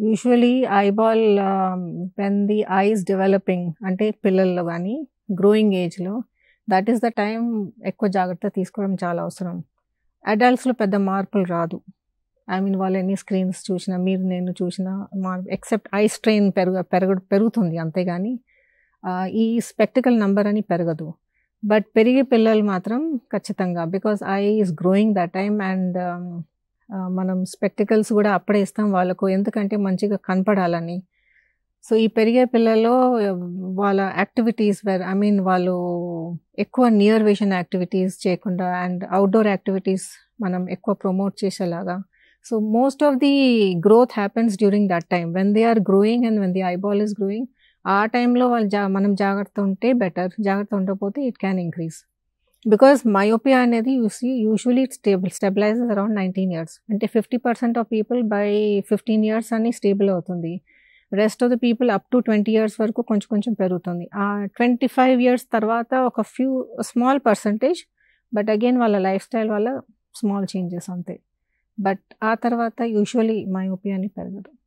Usually eyeball when the ice developing అంటే పిల్లల్లో గానీ, గ్రోయింగ్ ఏజ్‌లో దట్ ఈస్ ద టైమ్ ఎక్కువ జాగ్రత్త తీసుకోవడం చాలా అవసరం. అడల్ట్స్‌లో పెద్ద మార్పులు రాదు. ఐ మీన్ వాళ్ళు ఎన్ని స్క్రీన్స్ చూసినా, మీరు నేను చూసినా ఎక్సెప్ట్ ఐ స్ట్రెయిన్ పెరుగుతుంది అంతేగాని ఈ స్పెక్టికల్ నంబర్ అని పెరగదు. బట్ పెరిగే పిల్లలు మాత్రం ఖచ్చితంగా because I is growing that time and మనం స్పెక్టికల్స్ కూడా అప్పుడే ఇస్తాం వాళ్ళకు ఎందుకంటే మంచిగా కనపడాలని. సో ఈ పెరిగే పిల్లల్లో వాళ్ళ యాక్టివిటీస్ ఐ మీన్ వాళ్ళు ఎక్కువ నియర్ విజన్ యాక్టివిటీస్ చేయకుండా అండ్ అవుట్డోర్ యాక్టివిటీస్ మనం ఎక్కువ ప్రమోట్ చేసేలాగా. So most of the growth happens during that time when they are growing and when the eyeball is growing. ఆ టైంలో వాళ్ళు మనం జాగ్రత్త ఉంటే బెటర్, జాగ్రత్త ఉండకపోతే it can increase. Because myopia అనేది యూజువలీ స్టెబిలైజెస్ అరౌండ్ 19 years. అంటే 50% ఆఫ్ పీపుల్ బై 15 years అని స్టేబుల్ అవుతుంది. Rest of the people up to 20 years వరకు కొంచెం కొంచెం పెరుగుతుంది. ఆ 25 years తర్వాత ఒక స్మాల్ పర్సంటేజ్, బట్ అగైన్ వాళ్ళ లైఫ్ స్టైల్ వల్ల స్మాల్ చేంజెస్ అంతే. బట్ ఆ తర్వాత యూజువల్లీ మయోపియా అని పెరగదు.